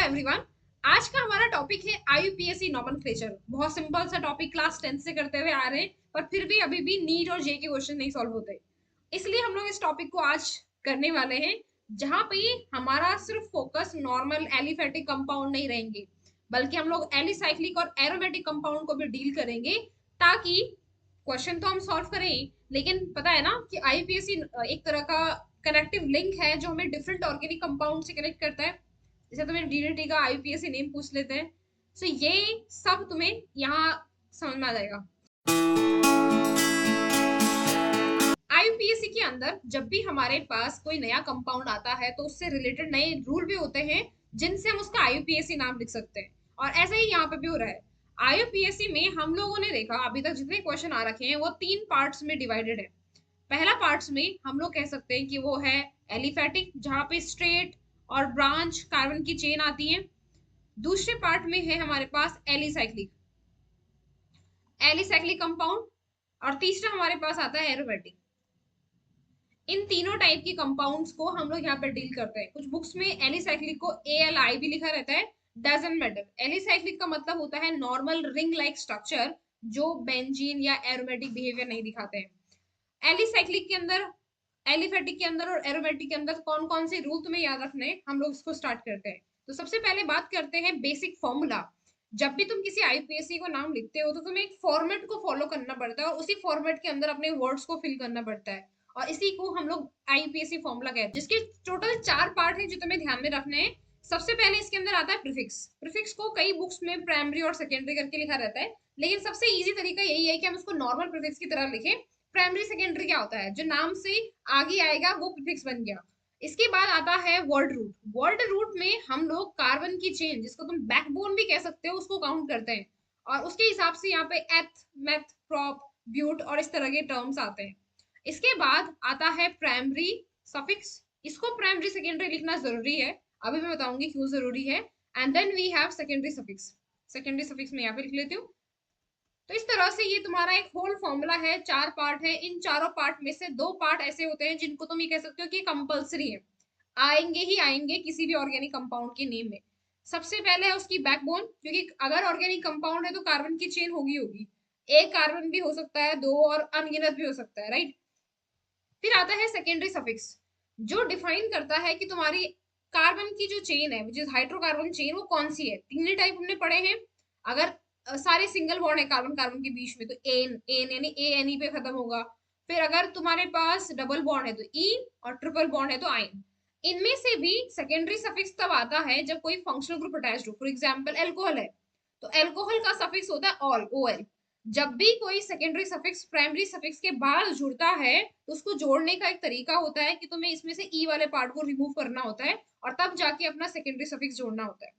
Everyone. आज का हमारा टॉपिक है आईयूपीएससी नॉमेनक्लेचर। बहुत सिंपल सा टॉपिक क्लास 10 से करते हुए आ रहे हैं, पर फिर भी अभी भी नीट और जे के क्वेश्चन नहीं सॉल्व होते। इसलिए हम लोग इस टॉपिक को आज करने वाले हैं, जहां पे हमारा सिर्फ फोकस नॉर्मल एलिफेटिक कंपाउंड नहीं रहेंगे, बल्कि हम लोग एलिसाइक्लिक और एरोमेटिक कंपाउंड को भी डील करेंगे, ताकि क्वेश्चन तो हम सॉल्व करें, लेकिन पता है ना कि आईयूपीएससी एक तरह का कनेक्टिव लिंक है जो हमें डिफरेंट ऑर्गेनिक कंपाउंड से कनेक्ट करता है। जैसे तुम्हें डीडीटी का आईपीएससी नेम पूछ लेते हैं, सो ये सब तुम्हें यहाँ समझ में आ जाएगा। आईपीएससी के अंदर जब भी हमारे पास कोई नया कंपाउंड आता है तो उससे रिलेटेड नए रूल भी होते हैं, जिनसे हम उसका आईयूपीएससी नाम लिख सकते हैं। और ऐसा ही यहाँ पे भी हो रहा है। आईयूपीएससी में हम लोगों ने देखा अभी तक जितने क्वेश्चन आ रखे हैं वो 3 पार्ट्स में डिवाइडेड है। पहला पार्ट्स में हम लोग कह सकते हैं कि वो है एलिफेटिक, जहां पे स्ट्रेट और ब्रांच कार्बन की चेन आती है। दूसरे पार्ट में है हमारे पास एलिसाइक्लिक एलिसाइक्लिक कंपाउंड, और तीसरा हमारे पास आता है एरोमेटिक। इन तीनों टाइप की कंपाउंड्स को हम लोग यहाँ पर डील करते हैं। कुछ बुक्स में एलिसाइक्लिक को ALI भी लिखा रहता है, डजंट मैटर। एलिसाइक्लिक का मतलब होता है नॉर्मल रिंग लाइक स्ट्रक्चर, जो बेंजीन या एरोमेटिक बिहेवियर नहीं दिखाते हैं। एलिसाइक्लिक के अंदर, एलिफेटिक के अंदर और एरोमेटिक के अंदर कौन कौन से रूल तुम्हें याद रखने हैं, हम लोग इसको स्टार्ट करते हैं। तो सबसे पहले बात करते हैं बेसिक फॉर्मूला। जब भी तुम किसी आईपीएससी को नाम लिखते हो तो तुम्हें एक फॉर्मेट को फॉलो करना पड़ता है, और उसी फॉर्मेट के अंदर अपने वर्ड्स को फिल करना पड़ता है, और इसी को हम लोग आईपीएससी फॉर्मूला कहते हैं, जिसके टोटल 4 पार्ट हैं जो तुम्हें ध्यान में रखने हैं। सबसे पहले इसके अंदर आता है प्रीफिक्स। प्रीफिक्स को कई बुक्स में प्राइमरी और सेकेंडरी करके लिखा रहता है, लेकिन सबसे इजी तरीका यही है कि हम उसको नॉर्मल प्रीफिक्स की तरह लिखें। प्राइमरी सेकेंडरी क्या होता है, जो नाम से आगे आएगा वो प्रीफिक्स बन गया। इसके बाद आता है वर्ड रूट। वर्ड रूट में हम लोग कार्बन की चेन, जिसको तुम बैकबोन भी कह सकते हो, उसको काउंट करते हैं, और उसके हिसाब से यहाँ पे एथ, मेथ, प्रॉप, ब्यूट और इस तरह के टर्म्स आते हैं। इसके बाद आता है प्राइमरी सफिक्स। इसको प्राइमरी सेकेंडरी लिखना जरूरी है, अभी मैं बताऊंगी क्यों जरूरी है। And then we have secondary suffix. Secondary suffix में यहाँ पे लिख लेती हूँ। तो इस तरह से ये तुम्हारा एक होल फॉर्मूला है। 4 पार्ट है। इन चारों पार्ट में से 2 पार्ट ऐसे होते हैं जिनको तुम ये कह सकते हो कि कंपलसरी है, आएंगे ही आएंगे किसी भी ऑर्गेनिक कंपाउंड के नेम में। सबसे पहले है उसकी बैकबोन, क्योंकि अगर ऑर्गेनिक कंपाउंड है तो कार्बन की चेन होगी होगी। एक कार्बन भी हो सकता है, 2 और अनगिनत भी हो सकता है, राइट। फिर आता है सेकेंडरी सफिक्स, जो डिफाइन करता है कि तुम्हारी कार्बन की जो चेन है, विच इज हाइड्रोकार्बन चेन, वो कौन सी है। तीन ही टाइप हमने पढ़े हैं। अगर सारे सिंगल बॉन्ड है कार्बन कार्बन के बीच में तो एन एन यानी ANE पे खत्म होगा। फिर अगर तुम्हारे पास डबल बॉन्ड है तो ई, और ट्रिपल बॉन्ड है तो आइन। इनमें से भी सेकेंडरी सफिक्स तब आता है जब कोई फंक्शनल ग्रुप अटैच्ड हो। फॉर एग्जांपल अल्कोहल है तो अल्कोहल का सफिक्स होता है ऑल, OL। जब भी कोई सेकेंडरी सफिक्स प्राइमरी सफिक्स के बाद जुड़ता है तो उसको जोड़ने का एक तरीका होता है कि तुम्हें इसमें से ई वाले पार्ट को रिमूव करना होता है, और तब जाके अपना सेकेंडरी सफिक्स जोड़ना होता है।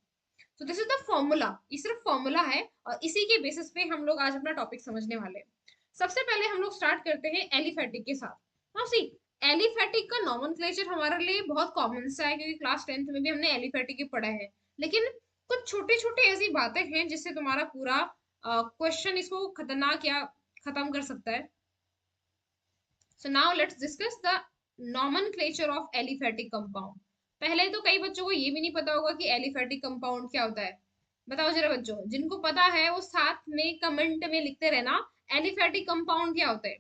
तो दिस इज द फॉर्मूला। ये सिर्फ फॉर्मूला है, और इसी के बेसिस पे हम लोग आज अपना टॉपिक समझने वाले हैं। सबसे पहले हम लोग स्टार्ट करते हैं एलिफेटिक के साथ। नाउ सी, एलिफेटिक का नॉमेनक्लेचर हमारे लिए बहुत कॉमन सा है, क्योंकि क्लास 10th में भी हमने एलिफेटिक ही पढ़ा है। लेकिन कुछ छोटे छोटे ऐसी बातें हैं जिससे तुम्हारा पूरा क्वेश्चन इसको खतरनाक या खत्म कर सकता है। So now let's discuss the nomenclature of aliphatic compound. पहले तो कई बच्चों को ये भी नहीं पता होगा कि एलिफेटिक कंपाउंड क्या होता है। बताओ जरा बच्चों, जिनको पता है वो साथ में कमेंट में लिखते रहना, एलिफेटिक कंपाउंड क्या होता है।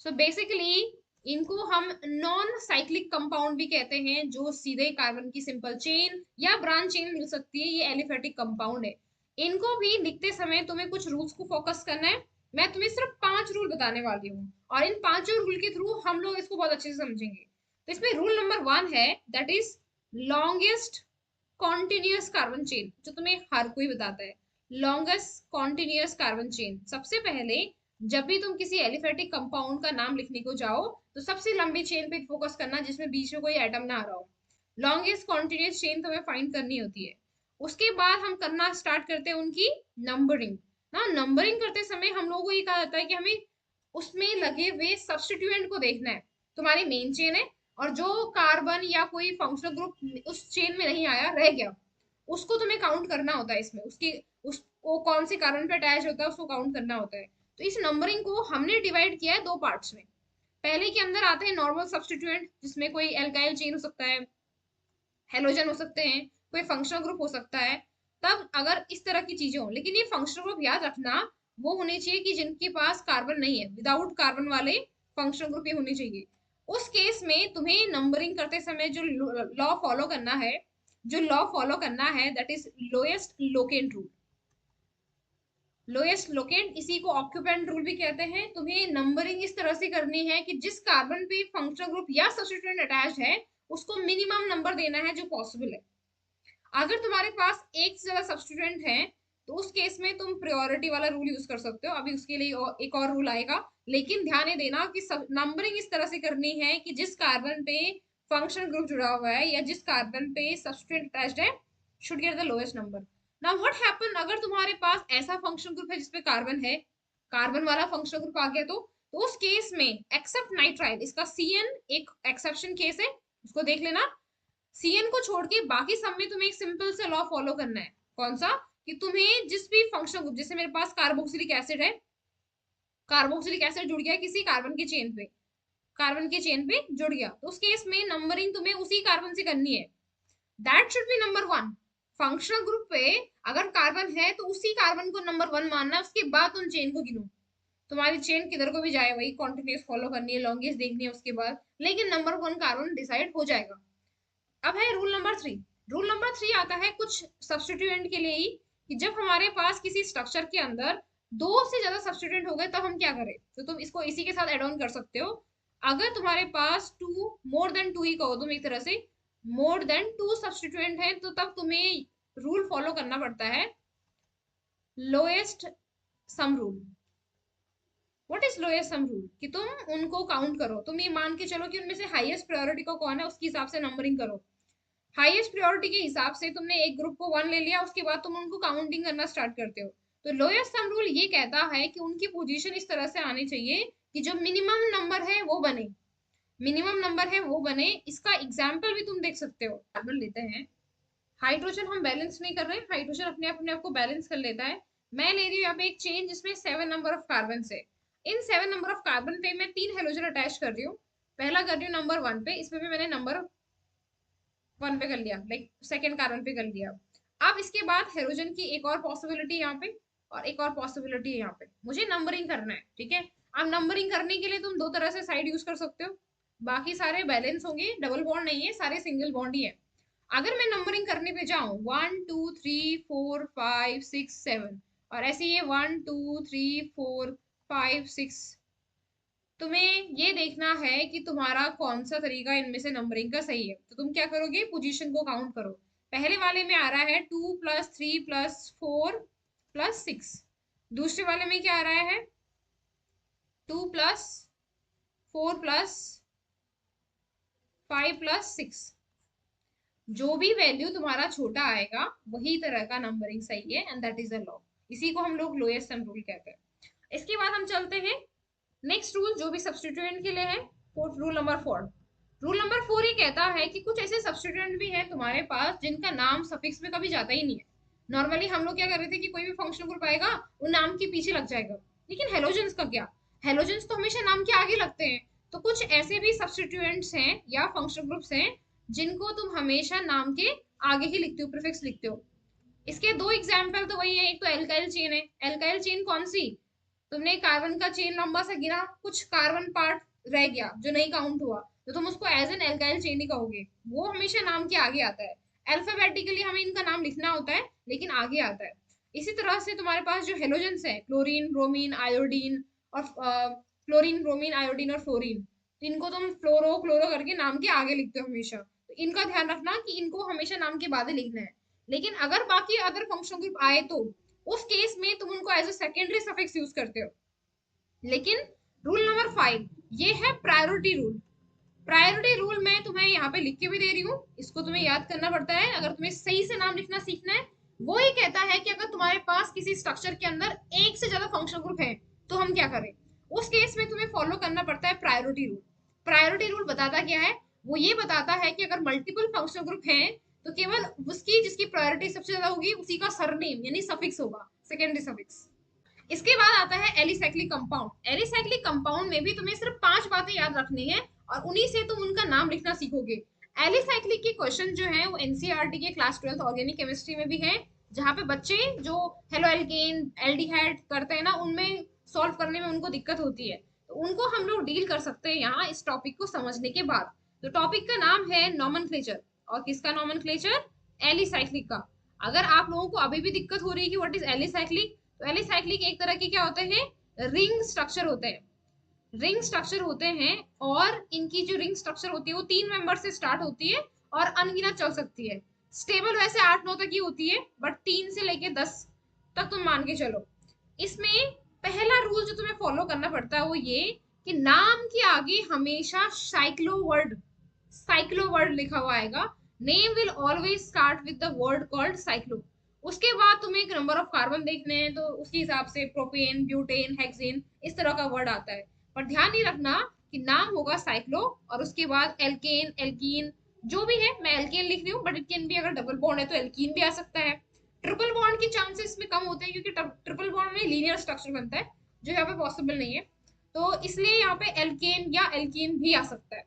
सो बेसिकली इनको हम नॉन साइक्लिक कंपाउंड भी कहते हैं, जो सीधे कार्बन की सिंपल चेन या ब्रांच चेन मिल सकती है, ये एलिफेटिक कंपाउंड है। इनको भी लिखते समय तुम्हें कुछ रूल्स को फोकस करना है। मैं तुम्हें सिर्फ 5 रूल बताने वाली हूँ, और इन 5 रूल के थ्रू हम लोग इसको बहुत अच्छे से समझेंगे। तो इसमें रूल नंबर 1 है, that is longest continuous carbon chain, जो तुम्हें हर कोई बताता है। Longest continuous carbon chain. सबसे पहले जब भी तुम किसी एलिफेटिक कंपाउंड का नाम लिखने को जाओ तो सबसे लंबी चेन पे फोकस करना, जिसमें बीच में कोई एटम ना आ रहा हो। लॉन्गेस्ट कॉन्टिन्यूअस चेन तुम्हें फाइंड करनी होती है। उसके बाद हम करना स्टार्ट करते हैं उनकी नंबरिंग। ना, नंबरिंग करते समय हम लोगों को ये कहा जाता है कि हमें उसमें लगे हुए सब्सटीट्यूएंट को देखना है। तुम्हारी मेन चेन है, और जो कार्बन या कोई फंक्शनल ग्रुप उस चेन में नहीं आया, रह गया, उसको तुम्हें काउंट करना होता है। इसमें उसकी उसको कौन से कार्बन पे अटैच होता है उसको काउंट करना होता है। तो इस नंबरिंग को हमने डिवाइड किया है 2 पार्ट्स में। पहले के अंदर आते हैं नॉर्मल सब्सटीट्यूएंट, जिसमें कोई एल्काइल चेन हो सकता है, हेलोजन हो सकते हैं, कोई फंक्शनल ग्रुप हो सकता है, तब अगर इस तरह की चीजें हो। लेकिन ये फंक्शनल ग्रुप याद रखना वो होने चाहिए कि जिनके पास कार्बन नहीं है, विदाउट कार्बन वाले फंक्शनल ग्रुप ये होने चाहिए। उस केस में तुम्हें नंबरिंग करते समय जो लॉ फॉलो करना है, that is lowest locant rule. Lowest locant, इसी को ऑक्यूपेंट रूल भी कहते हैं। तुम्हें नंबरिंग इस तरह से करनी है कि जिस कार्बन पे फंक्शनल ग्रुप या सब्स्टिट्यूएंट अटैच्ड है उसको मिनिमम नंबर देना है जो पॉसिबल है। अगर तुम्हारे पास एक से ज्यादा सब्स्टिट्यूएंट है तो उस केस में तुम प्रायोरिटी वाला रूल यूज कर सकते हो। अभी उसके लिए एक और रूल आएगा, लेकिन ध्यान देना कि नंबरिंग इस तरह से करनी है कि जिस कार्बन पे फंक्शनल ग्रुप जुड़ा हुआ है या जिस कार्बन पे सब्स्टिट्यूएंट अटैच्ड है should get the lowest number. Now what happen अगर तुम्हारे पास ऐसा फंक्शनल ग्रुप है जिसपे कार्बन है, कार्बन वाला फंक्शनल ग्रुप आ गया, तो उस केस में एक्सेप्ट नाइट्राइल, इसका CN एक एक्सेप्शन केस है, उसको देख लेना। CN को छोड़ के बाकी सब में तुम्हें एक सिंपल से लॉ फॉलो करना है। कौन सा? कि तुम्हें जिस भी फंक्शनल ग्रुप, जैसे मेरे पास कार्बोक्सिलिक एसिड है, कार्बोक्सिलिक एसिड जुड़ गया किसी कार्बन के चेन पे, कार्बन के चेन पे जुड़ गया, तो उस केस में नंबरिंग तुम्हें उसी कार्बन से करनी है। That should be number 1। Functional group पे अगर कार्बन है तो उसी कार्बन को नंबर 1 मानना है, उसके बाद तुम चेन को गिनो। तुम्हारी चेन किधर को भी जाए वही कॉन्टिन्यूस फॉलो करनी है, लॉन्गेस्ट देखनी है उसके बाद, लेकिन नंबर 1 कार्बन डिसाइड हो जाएगा। अब है रूल नंबर 3। रूल नंबर 3 आता है कुछ सब्स्टिट्यूएंट के लिए ही, कि जब हमारे पास किसी स्ट्रक्चर के अंदर दो से ज्यादा सब्स्टिट्यूएंट हो गए तब हम क्या करें। तो तुम इसको इसी के साथ एड ऑन कर सकते हो। अगर तुम्हारे पास टू, मोर देन टू ही कहो तुम एक तरह से, मोर देन टू सब्स्टिट्यूएंट है, तो तब तुम्हें रूल फॉलो करना पड़ता है, lowest sum rule. What is lowest sum rule? कि तुम उनको काउंट करो, तुम ये मान के चलो कि उनमें से हाईएस्ट प्रायोरिटी का कौन है, उसके हिसाब से नंबरिंग करो। हाईएस्ट प्रायोरिटी के हिसाब से तुमने एक ग्रुप को 1 ले लिया, उसके बाद तुम उनको काउंटिंग करना स्टार्ट करते हो। तो लोएस्ट सम रूल ये कहता है कि उनकी पोजीशन इस तरह से आनी चाहिए कि जो मिनिमम नंबर है वो बने, मिनिमम नंबर है वो बने। इसका एग्जाम्पल भी तुम देख सकते हो। कार्बन लेते हैं, हाइड्रोजन हम बैलेंस नहीं कर रहे हैं, हाइड्रोजन अपने आप को बैलेंस कर लेता है। मैं ले रही हूँ यहाँ पे एक चेन जिसमें 7 नंबर ऑफ कार्बन है। इन 7 नंबर ऑफ कार्बन पे मैं 3 हेलोजन अटैच कर रही हूँ। पहला कर रही हूँ नंबर 1 पे, इसमें भी मैंने नंबर 1 पे कर लिया, लाइक सेकेंड कार्बन पे कर लिया। अब इसके बाद हेलोजन की एक और पॉसिबिलिटी यहाँ पे और एक और पॉसिबिलिटी है यहाँ पे, मुझे नंबरिंग करना है, ठीक है। अब नंबरिंग करने के लिए तुम दो तरह से साइड यूज कर सकते हो। बाकी सारे बैलेंस होंगे, डबल बॉन्ड नहीं है, सारे सिंगल बॉन्ड ही है। अगर मैं नंबरिंग करने पे जाऊं 1 2 3 4 5 6 7 और ऐसे ये 1 2 3 4 5 6, तुम्हें ये देखना है कि तुम्हारा कौन सा तरीका इनमें से नंबरिंग का सही है। तो तुम क्या करोगे, पोजीशन को काउंट करो। पहले वाले में आ रहा है 2 + 3 + 4 + 6। दूसरे वाले में क्या आ रहा है 2 + 4 + 5 + 6। जो भी वैल्यू तुम्हारा छोटा आएगा वही तरह का नंबरिंग सही है, and that is the law. इसी को हम लोग लोएस्ट सम रूल कहते हैं। इसके बाद हम चलते हैं नेक्स्ट रूल जो भी सब्स्टिट्यूएंट के लिए है, रूल नंबर 4। रूल नंबर 4 ये कहता है कि कुछ ऐसे सब्स्टिट्यूएंट भी हैं तुम्हारे पास जिनका नाम सफिक्स में कभी जाता ही नहीं है। नॉर्मली हम लोग क्या कर रहे थे कि कोई भी फंक्शनल ग्रुप आएगा वो नाम के पीछे लग जाएगा, लेकिन हेलोजेंस का क्या, हेलोजेंस तो हमेशा नाम के आगे लगते हैं। तो कुछ ऐसे भी सब्स्टिट्यूएंट्स हैं या फंक्शनल ग्रुप्स हैं जिनको तुम हमेशा नाम के आगे ही लिखते हो, प्रीफिक्स लिखते हो। इसके दो एग्जाम्पल तो वही है, एक तो एल्काइल चेन है। एल्काइल चेन कौन सी, तुमने कार्बन का चेन लंबा सा गिना, कुछ कार्बन पार्ट रह गया जो नहीं काउंट हुआ, तो तुम उसको एज एन एल्काइल चेन ही कहोगे, वो हमेशा नाम के आगे आता है। अल्फाबेटिकली हमें इनका नाम लिखना होता है लेकिन आगे आता है। इसी तरह से तुम्हारे पास जो हेलोजेंस है, क्लोरीन ब्रोमीन आयोडीन और क्लोरीन ब्रोमीन आयोडीन और फ्लोरीन, इनको तुम फ्लोरो क्लोरो करके नाम के आगे लिखते हो हमेशा। तो इनका ध्यान रखना कि इनको हमेशा नाम के बाद ही लिखना है। लेकिन अगर बाकी अदर फंक्शनल ग्रुप आए तो उस केस में तुम उनको as a secondary suffix use करते हो। लेकिन रूल नंबर 5 ये है प्रायोरिटी रूल। प्रायोरिटी रूल मैं तुम्हें यहाँ पे लिख के भी दे रही हूँ, इसको तुम्हें याद करना पड़ता है अगर तुम्हें सही से नाम लिखना सीखना है। वो ये कहता है कि अगर तुम्हारे पास किसी स्ट्रक्चर के अंदर एक से ज्यादा फंक्शनल ग्रुप है तो हम क्या करें। उस केस में तुम्हें फॉलो करना पड़ता है प्रायोरिटी रूल। प्रायोरिटी रूल बताता क्या है, वो ये बताता है कि अगर मल्टीपल फंक्शनल ग्रुप हैं तो केवल उसकी जिसकी प्रायोरिटी सबसे ज्यादा होगी उसी का सरनेम यानी सफिक्स होगा, सेकेंडरी सफिक्स। इसके बाद आता है एलिसाइक्लिक कंपाउंड। एलिसाइक्लिक कंपाउंड में भी तुम्हें सिर्फ 5 बातें याद रखनी है और उन्हीं से तुम उनका नाम लिखना सीखोगे। एलिसाइक्लिक के क्वेश्चन जो है वो एनसीईआरटी के क्लास 12 ऑर्गेनिक केमिस्ट्री में भी है, जहाँ पे बच्चे जो हेलो एल्केन एल्डिहाइड करते हैं ना, उनमें सॉल्व करने में उनको दिक्कत होती है, तो उनको हम लोग डील कर सकते हैं यहाँ इस टॉपिक को समझने के बाद। तो टॉपिक का नाम है नॉमेनक्लेचर, और किसका नॉमेनक्लेचर? एलिसाइक्लिक का। अगर आप लोगों को अभी भी दिक्कत हो रही है कि व्हाट इज एलिसाइक्लिक, तो एलिसाइक्लिक एक तरह के क्या होते हैं, रिंग स्ट्रक्चर होते हैं। रिंग स्ट्रक्चर होते हैं, और इनकी जो रिंग स्ट्रक्चर होती है वो 3 मेंबर से स्टार्ट होती है और अनगिनत चल सकती है। स्टेबल वैसे 8-9 तक ही होती है, बट 3 से लेके 10 तक तुम मान के चलो। इसमें पहला रूल जो तुम्हें फॉलो करना पड़ता है वो ये कि नाम के आगे हमेशा साइक्लो वर्ड लिखा हुआ आएगा। Name will always start with the word called cyclo. उसके बाद तुम्हें एक नंबर ऑफ कार्बन देखने हैं, तो उसके हिसाब से प्रोपेन, ब्यूटेन, हेक्सेन इस तरह का वर्ड आता है। पर ध्यान नहीं रखना कि नाम होगा साइक्लो, और उसके बाद एल्केन, एल्कीन जो भी है। मैं एल्केन लिख रही हूँ, बट इट कैन भी, अगर डबल बॉन्ड है तो एल्कीन भी आ सकता है। ट्रिपल बॉन्ड के चांसेस में कम होते हैं, क्योंकि ट्रिपल बॉन्ड में लीनियर स्ट्रक्चर बनता है, जो यहाँ पे पॉसिबल नहीं है, तो इसलिए यहाँ पे एल्केन या एल्कीन भी आ सकता है।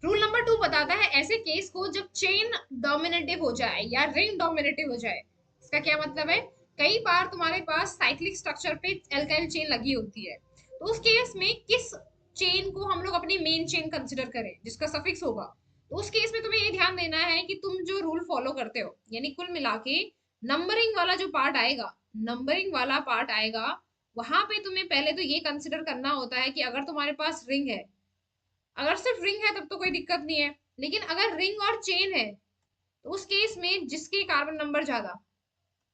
रूल नंबर 2 बताता है ऐसे केस को जब चेन डोमिनेटिव हो जाए या रिंग डोमिनेटिव हो जाए। इसका क्या मतलब है? कई बार तुम्हारे पास साइक्लिक स्ट्रक्चर पे एल्काइल चेन लगी होती है, तो उस केस में किस चेन को हम लोग अपनी मेन चेन कंसिडर करें जिसका सफिक्स होगा। तो उस केस में तुम्हें ये ध्यान देना है कि तुम जो रूल फॉलो करते हो, यानी कुल मिला के नंबरिंग वाला जो पार्ट आएगा, नंबरिंग वाला पार्ट आएगा, वहां पे तुम्हें पहले तो ये कंसिडर करना होता है कि अगर तुम्हारे पास रिंग है, अगर सिर्फ रिंग है तब तो कोई दिक्कत नहीं है, लेकिन अगर रिंग और चेन है, तो उस केस में जिसके कार्बन नंबर ज्यादा,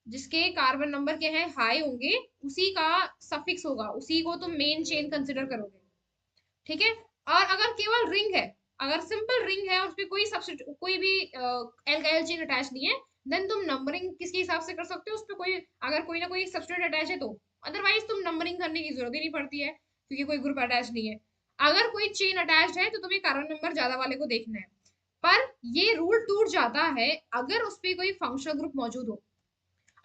जिसके कार्बन नंबर के हैं हाई होंगे, उसी का सफिक्स होगा, उसी को तुम मेन चेन कंसिडर करोगे। ठीक है? और अगर केवल रिंग है, अगर सिंपल रिंग है और उसपे कोई सब्स्टिट्यूट, कोई भी एल्काइल चेन अटैच नहीं है, देन तुम नंबरिंग किसके हिसाब से कर सकते हो, उसपे कोई, अगर कोई ना कोई सब्स्टिट्यूट अटैच है तो। अदरवाइज तुम नंबरिंग करने की जरूरत ही नहीं पड़ती है, क्योंकि कोई ग्रुप अटैच नहीं है। अगर कोई चेन अटैच्ड है तो तुम्हें कार्बन नंबर ज्यादा वाले को देखना है। पर ये रूल टूट जाता है अगर उसपे कोई फंक्शनल ग्रुप मौजूद हो।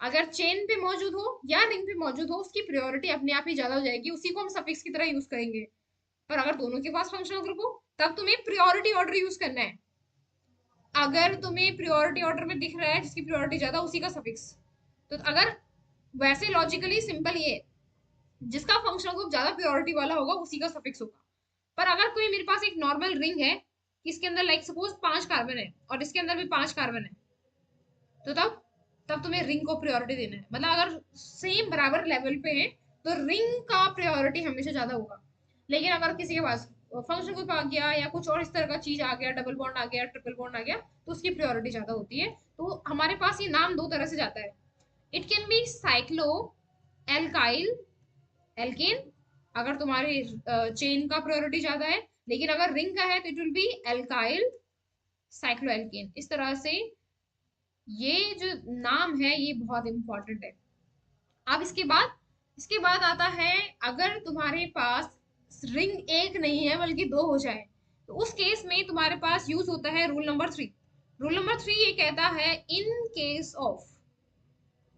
अगर चेन पे मौजूद हो या रिंग पे मौजूद हो, उसकी प्रायोरिटी अपने आप ही ज्यादा हो जाएगी, उसी को हम सफिक्स की तरह यूज करेंगे। पर अगर दोनों के पास फंक्शनल ग्रुप हो, तब तुम्हें प्रायोरिटी ऑर्डर यूज करना है। अगर तुम्हें प्रायोरिटी ऑर्डर में दिख रहा है जिसकी प्रायोरिटी ज्यादा, उसी का सफिक्स। तो अगर, वैसे लॉजिकली सिंपल ये, जिसका फंक्शनल ग्रुप ज्यादा प्रायोरिटी वाला होगा उसी का सफिक्स होगा। पर अगर कोई, मेरे पास एक नॉर्मल रिंग है, इसके अंदर लाइक सपोज 5 कार्बन है और इसके अंदर भी 5 कार्बन है, तो तब तब तुम्हें रिंग को प्रायोरिटी देना है। मतलब अगर सेम बराबर लेवल पे है, तो रिंग का प्रायोरिटी हमेशा ज्यादा होगा। लेकिन अगर किसी के पास फंक्शन ग्रुप आ गया या कुछ और इस तरह का चीज आ गया, डबल बॉन्ड आ गया, ट्रिपल बॉन्ड आ गया, तो उसकी प्रायोरिटी ज्यादा होती है। तो हमारे पास ये नाम दो तरह से जाता है। It can be cyclo alkyl alkane, अगर तुम्हारी चेन का प्रायोरिटी ज्यादा है। लेकिन अगर रिंग का है तो it will be alkyl cyclo alkane. इस तरह से ये जो नाम है ये बहुत इंपॉर्टेंट है। अब इसके बाद आता है, अगर तुम्हारे पास रिंग एक नहीं है बल्कि दो हो जाए, तो उस केस में तुम्हारे पास यूज होता है रूल नंबर 3। रूल नंबर 3 ये कहता है, इन केस ऑफ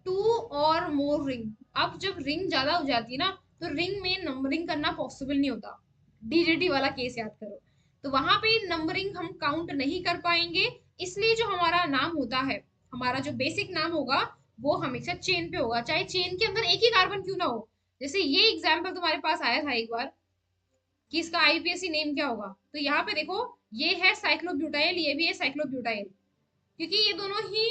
2 और मोर रिंग। अब जब रिंग ज्यादा हो जाती है ना, तो रिंग में नंबरिंग करना पॉसिबल नहीं होता। डीजेटी वाला केस याद करो, तो वहां पे नंबरिंग हम काउंट नहीं कर पाएंगे। इसलिए जो हमारा नाम होता है, हमारा जो बेसिक नाम होगा, वो हमेशा चेन पे होगा, चाहे चेन के अंदर एक ही कार्बन क्यों ना हो। जैसे ये एग्जाम्पल तुम्हारे पास आया था एक बार कि इसका आईपीएससी नेम क्या होगा, तो यहाँ पे देखो, ये है साइक्लोब्यूटाइल, ये भी है साइक्लोब्यूटाइल, क्योंकि ये दोनों ही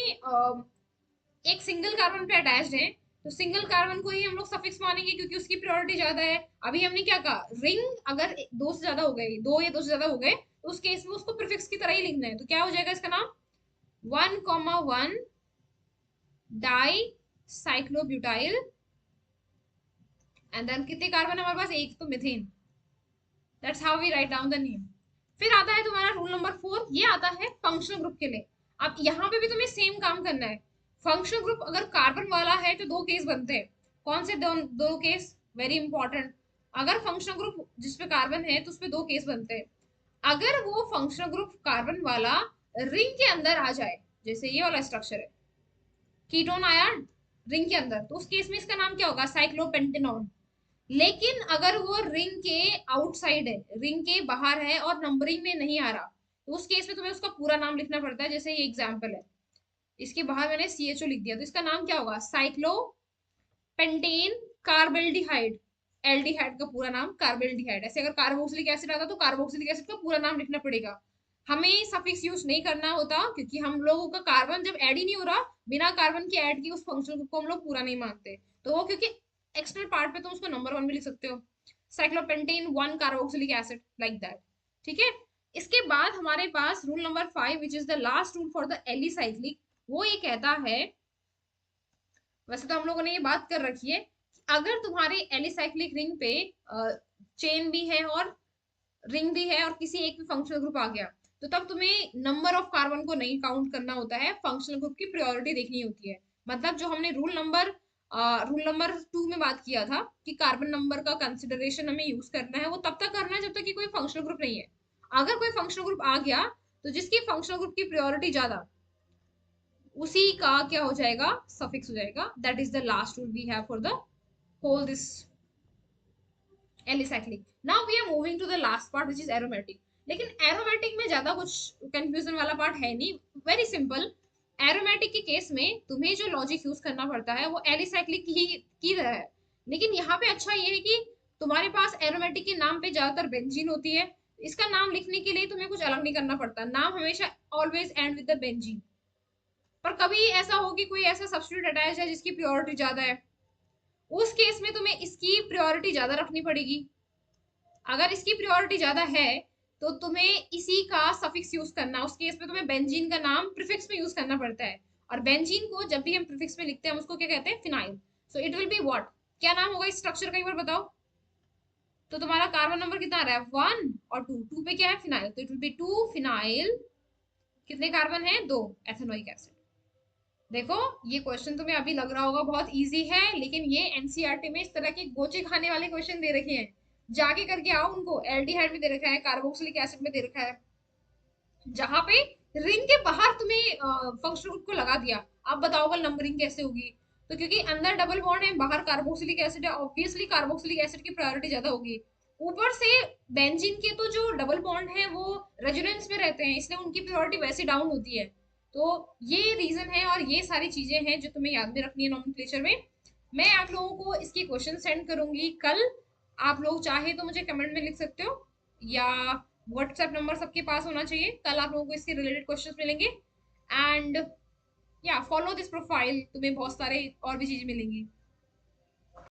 एक सिंगल कार्बन पे अटैच्ड है, तो सिंगल कार्बन को ही हम लोग सफिक्स मानेंगे क्योंकि उसकी प्रायोरिटी ज्यादा है। अभी हमने क्या कहा, रिंग अगर दो से ज्यादा हो गई, दो या दो से ज्यादा हो गए, तो उस केस में उसको प्रीफिक्स की तरह ही लिखना है। तो क्या हो जाएगा इसका नाम, 1,1 डाई साइक्लोब्यूटाइल, एंड देन कितने कार्बन हमारे पास, एक, तो methane. That's how we write down the name. फिर आता है तुम्हारा रूल नंबर 4, ये आता है फंक्शनल ग्रुप के लिए। अब यहाँ पे भी तुम्हें सेम काम करना है। फंक्शनल ग्रुप अगर कार्बन वाला है तो दो केस बनते हैं। कौन से दो केस, वेरी इंपॉर्टेंट। अगर फंक्शनल ग्रुप जिसपे कार्बन है तो उसपे दो केस बनते हैं। अगर वो फंक्शनल ग्रुप कार्बन वाला रिंग के अंदर आ जाए, जैसे ये वाला स्ट्रक्चर है, कीटोन आया रिंग के अंदर, तो उस केस में इसका नाम क्या होगा, साइक्लोपेंटेनॉन। लेकिन अगर वो रिंग के आउटसाइड है, रिंग के बाहर है और नंबरिंग में नहीं आ रहा, तो उस केस में तुम्हें उसका पूरा नाम लिखना पड़ता है। जैसे ये एग्जाम्पल है, इसके बाहर मैंने CHO लिख दिया, तो इसका नाम क्या होगा? Cyclo pentane carbaldehyde. एल्डिहाइड का पूरा नाम कार्बेल्डिहाइड। ऐसे अगर कार्बोक्सिलिक एसिड आता तो कार्बोक्सिलिक एसिड का पूरा नाम लिखना पड़ेगा। हमें सफिक्स यूज नहीं करना होता, क्योंकि हम लोगों का कार्बन जब ऐड ही नहीं हो रहा, बिना कार्बन के ऐड की उस फंक्शनल ग्रुप को हम लोग पूरा नहीं मानते। तो वो क्योंकि एक्सटर्नल पार्ट पे तुम उसको नंबर 1 भी लिख सकते हो, cyclopentane 1 carboxylic acid, like that. ठीक है। इसके बाद हमारे पास rule number 5 which is the last rule for the alicyclic. वो ये कहता है, वैसे तो हम लोगों ने ये बात कर रखी है कि अगर तुम्हारे एलिसाइक्लिक रिंग पे चेन भी है और रिंग भी है और किसी एक भी फंक्शनल ग्रुप आ गया, तो तब तुम्हें नंबर ऑफ कार्बन को नहीं काउंट करना होता है, फंक्शनल ग्रुप की प्रायोरिटी देखनी होती है। मतलब जो हमने रूल नंबर 2 में बात किया था कि कार्बन नंबर का कंसिडरेशन हमें यूज करना है, वो तब तक करना है जब तक कि कोई फंक्शनल ग्रुप नहीं है। अगर कोई फंक्शनल ग्रुप आ गया, तो जिसकी फंक्शनल ग्रुप की प्रायोरिटी ज्यादा, उसी का क्या हो जाएगा? सफिक्स हो जाएगा। That is the last rule we have for the whole this alicyclic. Now we are moving to the last part which is aromatic. लेकिन एरोमेटिक में ज्यादा कुछ कंफ्यूजन वाला पार्ट है नहीं, वेरी सिंपल। एरोमेटिक के केस में तुम्हें जो लॉजिक यूज करना पड़ता है वो एलिसाइक्लिक की तरह है। लेकिन यहाँ पे अच्छा ये है कि तुम्हारे पास एरोमेटिक के नाम पे ज्यादातर बेंजीन होती है। इसका नाम लिखने के लिए तुम्हें कुछ अलग नहीं करना पड़ता, नाम हमेशा always and with the benzene. पर कभी ऐसा हो कि कोई ऐसा सब्स्टिट्यूट अटैच है जिसकी प्योरिटी ज्यादा है, उस केस में तुम्हें इसकी प्योरिटी ज्यादा रखनी पड़ेगी। अगर इसकी प्रियोरिटी ज्यादा है तो तुम्हें इसी का सफिक्स यूज करना, उस केस में तुम्हें बेंजीन का नाम प्रीफिक्स में यूज करना पड़ता है। और बेंजीन को जब भी हम प्रीफिक्स में लिखते हैं, हम उसको क्या कहते हैं? Phenyl. So it will be what? क्या नाम होगा इस स्ट्रक्चर का, एक बार बताओ। तो तुम्हारा कार्बन नंबर कितना आ रहा है? 1 और 2, 2 पे क्या है? फिनाइल, तो इट विल बी 2 फिनाइल। कितने कार्बन है? 2 एथेनोइक एसिड। देखो, ये क्वेश्चन तुम्हें अभी लग रहा होगा बहुत इजी है, लेकिन ये एनसीईआरटी में इस तरह के गोचे खाने वाले क्वेश्चन दे रखे हैं। जाके करके आओ उनको। एल्डिहाइड में दे रखा है, कार्बोक्सिलिक एसिड में दे रखा है, जहां पे रिंग के बाहर तुम्हें फंक्शनल ग्रुप को लगा दिया। अब बताओ कल नंबरिंग कैसे होगी? तो क्योंकि अंदर डबल बॉन्ड है, बाहर कार्बोक्सिलिक एसिड है, ऑब्वियसली कार्बोक्सिलिक एसिड की प्रायोरिटी ज्यादा होगी। ऊपर से बेंजीन के तो जो डबल बॉन्ड है वो रेजोनेंस में रहते हैं, इसलिए उनकी प्रायोरिटी वैसे डाउन होती है। तो ये रीजन है और ये सारी चीजें हैं जो तुम्हें याद में रखनी है नोमेनक्लेचर में। मैं आप लोगों को इसके क्वेश्चन सेंड करूंगी कल। आप लोग चाहे तो मुझे कमेंट में लिख सकते हो, या व्हाट्सएप नंबर सबके पास होना चाहिए। कल आप लोगों को इसके रिलेटेड क्वेश्चंस मिलेंगे। एंड या फॉलो दिस प्रोफाइल, तुम्हें बहुत सारे और भी चीजें मिलेंगी।